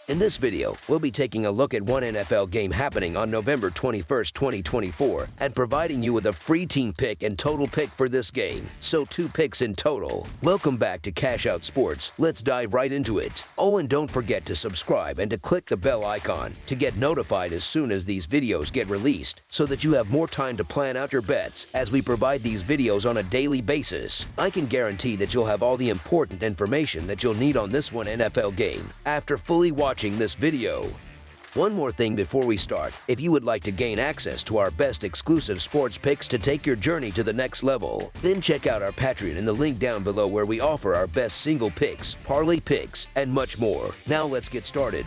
In this video, we'll be taking a look at one NFL game happening on November 21st, 2024, and providing you with a free team pick and total pick for this game. So 2 picks in total. Welcome back to Cash Out Sports. Let's dive right into it. Oh, and don't forget to subscribe and to click the bell icon to get notified as soon as these videos get released, so that you have more time to plan out your bets as we provide these videos on a daily basis. I can guarantee that you'll have all the important information that you'll need on this one NFL game after fully watching this video. One more thing before we start: if you would like to gain access to our best exclusive sports picks to take your journey to the next level, then check out our Patreon in the link down below, where we offer our best single picks, parlay picks, and much more. Now let's get started.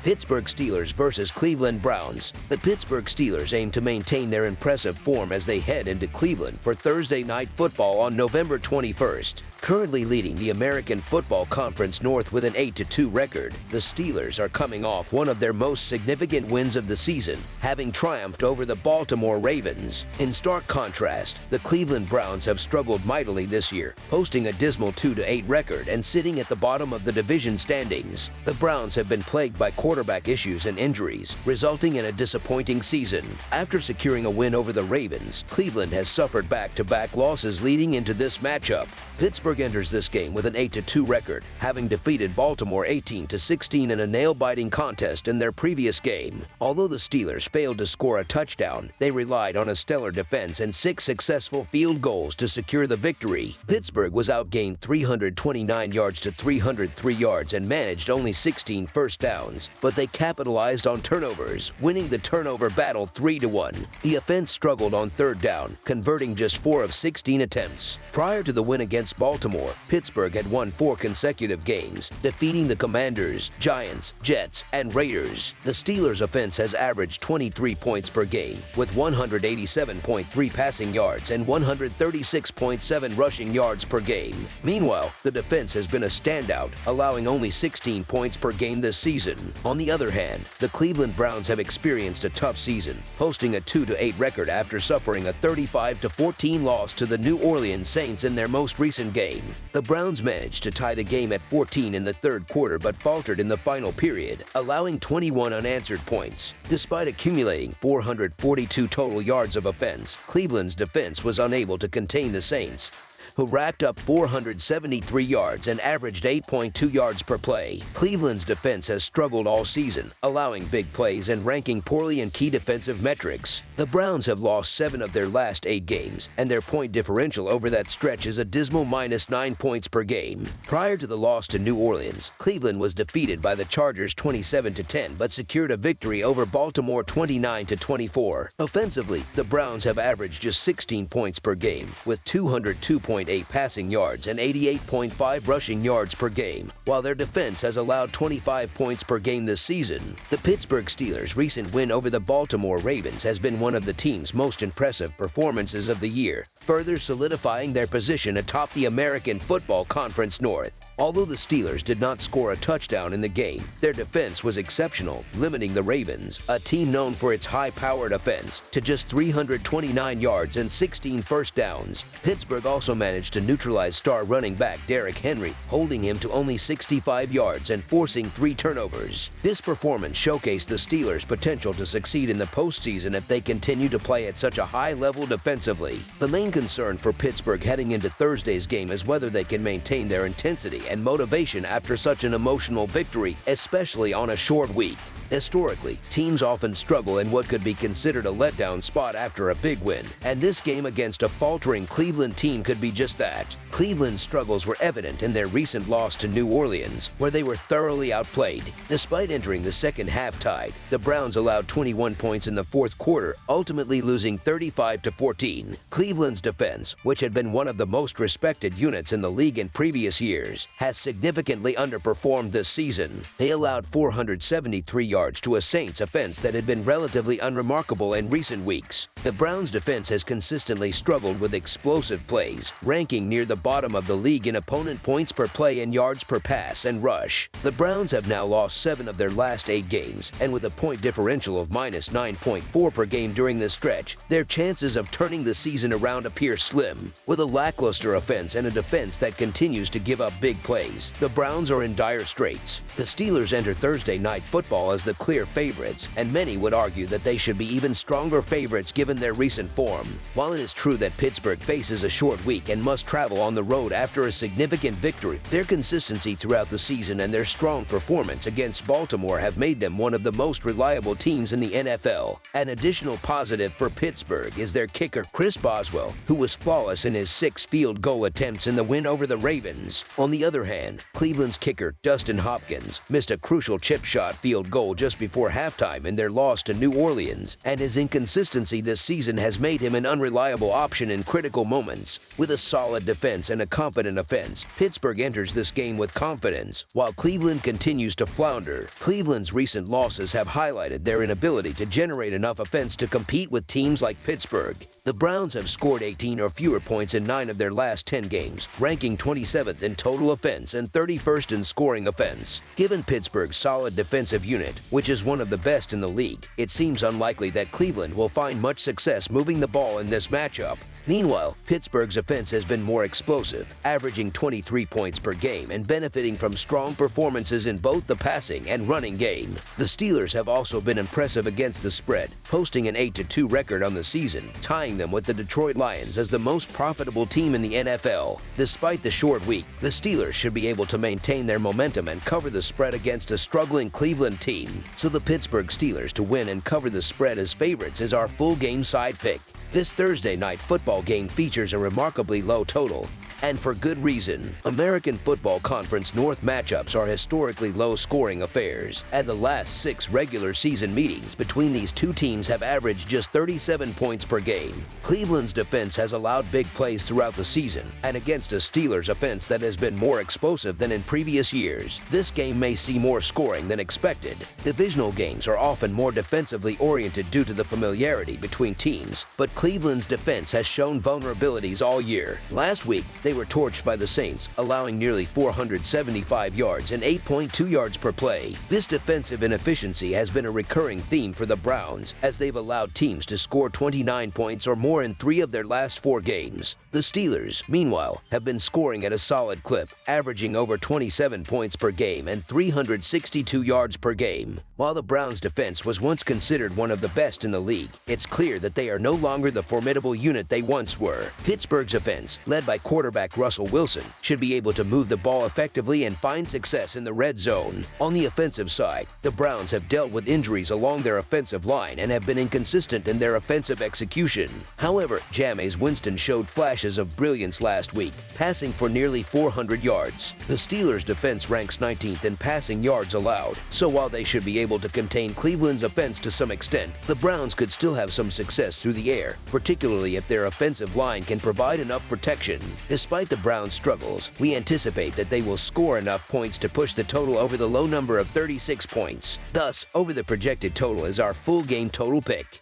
Pittsburgh Steelers versus Cleveland Browns. The Pittsburgh Steelers aim to maintain their impressive form as they head into Cleveland for Thursday Night Football on November 21st. Currently leading the American Football Conference North with an 8-2 record, the Steelers are coming off one of their most significant wins of the season, having triumphed over the Baltimore Ravens. In stark contrast, the Cleveland Browns have struggled mightily this year, posting a dismal 2-8 record and sitting at the bottom of the division standings. The Browns have been plagued by quarterback issues and injuries, resulting in a disappointing season. After securing a win over the Ravens, Cleveland has suffered back-to-back losses leading into this matchup. Pittsburgh enters this game with an 8-2 record, having defeated Baltimore 18-16 in a nail-biting contest in their previous game. Although the Steelers failed to score a touchdown, they relied on a stellar defense and 6 successful field goals to secure the victory. Pittsburgh was outgained 329 yards to 303 yards and managed only 16 first downs, but they capitalized on turnovers, winning the turnover battle 3-1. The offense struggled on third down, converting just 4 of 16 attempts. Prior to the win against Baltimore, Pittsburgh had won 4 consecutive games, defeating the Commanders, Giants, Jets, and Raiders. The Steelers' offense has averaged 23 points per game, with 187.3 passing yards and 136.7 rushing yards per game. Meanwhile, the defense has been a standout, allowing only 16 points per game this season. On the other hand, the Cleveland Browns have experienced a tough season, posting a 2-8 record after suffering a 35-14 loss to the New Orleans Saints in their most recent game. The Browns managed to tie the game at 14 in the third quarter, but faltered in the final period, allowing 21 unanswered points. Despite accumulating 442 total yards of offense, Cleveland's defense was unable to contain the Saints, who racked up 473 yards and averaged 8.2 yards per play. Cleveland's defense has struggled all season, allowing big plays and ranking poorly in key defensive metrics. The Browns have lost 7 of their last 8 games, and their point differential over that stretch is a dismal -9 points per game. Prior to the loss to New Orleans, Cleveland was defeated by the Chargers 27-10, but secured a victory over Baltimore 29-24. Offensively, the Browns have averaged just 16 points per game, with 202.8 passing yards and 88.5 rushing yards per game, while their defense has allowed 25 points per game this season. The Pittsburgh Steelers' recent win over the Baltimore Ravens has been one of the team's most impressive performances of the year, further solidifying their position atop the American Football Conference North. Although the Steelers did not score a touchdown in the game, their defense was exceptional, limiting the Ravens, a team known for its high-powered offense, to just 329 yards and 16 first downs. Pittsburgh also managed to neutralize star running back Derrick Henry, holding him to only 65 yards and forcing 3 turnovers. This performance showcased the Steelers' potential to succeed in the postseason if they continue to play at such a high level defensively. The main concern for Pittsburgh heading into Thursday's game is whether they can maintain their intensity and motivation after such an emotional victory, especially on a short week. Historically, teams often struggle in what could be considered a letdown spot after a big win, and this game against a faltering Cleveland team could be just that. Cleveland's struggles were evident in their recent loss to New Orleans, where they were thoroughly outplayed. Despite entering the second half tied, the Browns allowed 21 points in the fourth quarter, ultimately losing 35-14. Cleveland's defense, which had been one of the most respected units in the league in previous years, has significantly underperformed this season. They allowed 473 yards yards to a Saints offense that had been relatively unremarkable in recent weeks. The Browns' defense has consistently struggled with explosive plays, ranking near the bottom of the league in opponent points per play and yards per pass and rush. The Browns have now lost 7 of their last 8 games, and with a point differential of minus 9.4 per game during this stretch, their chances of turning the season around appear slim. With a lackluster offense and a defense that continues to give up big plays, the Browns are in dire straits. The Steelers enter Thursday Night Football as the clear favorites, and many would argue that they should be even stronger favorites given their recent form. While it is true that Pittsburgh faces a short week and must travel on the road after a significant victory, their consistency throughout the season and their strong performance against Baltimore have made them one of the most reliable teams in the NFL. An additional positive for Pittsburgh is their kicker Chris Boswell, who was flawless in his 6 field goal attempts in the win over the Ravens. On the other hand, Cleveland's kicker Dustin Hopkins missed a crucial chip shot field goal just before halftime in their loss to New Orleans, and his inconsistency this season has made him an unreliable option in critical moments. With a solid defense and a competent offense, Pittsburgh enters this game with confidence, while Cleveland continues to flounder. Cleveland's recent losses have highlighted their inability to generate enough offense to compete with teams like Pittsburgh. The Browns have scored 18 or fewer points in 9 of their last 10 games, ranking 27th in total offense and 31st in scoring offense. Given Pittsburgh's solid defensive unit, which is one of the best in the league, it seems unlikely that Cleveland will find much success moving the ball in this matchup. Meanwhile, Pittsburgh's offense has been more explosive, averaging 23 points per game and benefiting from strong performances in both the passing and running game. The Steelers have also been impressive against the spread, posting an 8-2 record on the season, tying them with the Detroit Lions as the most profitable team in the NFL. Despite the short week, the Steelers should be able to maintain their momentum and cover the spread against a struggling Cleveland team. So the Pittsburgh Steelers to win and cover the spread as favorites is our full game side pick. This Thursday night football game features a remarkably low total, and for good reason. American Football Conference North matchups are historically low-scoring affairs, and the last 6 regular season meetings between these two teams have averaged just 37 points per game. Cleveland's defense has allowed big plays throughout the season, and against a Steelers offense that has been more explosive than in previous years, this game may see more scoring than expected. Divisional games are often more defensively oriented due to the familiarity between teams, but Cleveland's defense has shown vulnerabilities all year. Last week, they were torched by the Saints, allowing nearly 475 yards and 8.2 yards per play. This defensive inefficiency has been a recurring theme for the Browns, as they've allowed teams to score 29 points or more in 3 of their last 4 games. The Steelers, meanwhile, have been scoring at a solid clip, averaging over 27 points per game and 362 yards per game. While the Browns' defense was once considered one of the best in the league, it's clear that they are no longer the formidable unit they once were. Pittsburgh's offense, led by quarterback Russell Wilson, should be able to move the ball effectively and find success in the red zone. On the offensive side, the Browns have dealt with injuries along their offensive line and have been inconsistent in their offensive execution. However, Jameis Winston showed flashes of brilliance last week, passing for nearly 400 yards. The Steelers' defense ranks 19th in passing yards allowed, so while they should be able to contain Cleveland's offense to some extent, the Browns could still have some success through the air, particularly if their offensive line can provide enough protection. Despite the Browns' struggles, we anticipate that they will score enough points to push the total over the low number of 36 points. Thus, over the projected total is our full game total pick.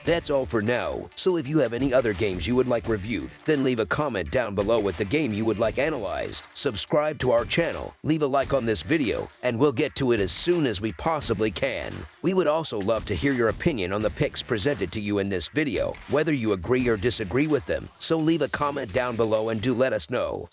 That's all for now, so if you have any other games you would like reviewed, then leave a comment down below with the game you would like analyzed. Subscribe to our channel, leave a like on this video, and we'll get to it as soon as we possibly can. We would also love to hear your opinion on the picks presented to you in this video, whether you agree or disagree with them, so leave a comment down below and do let us know.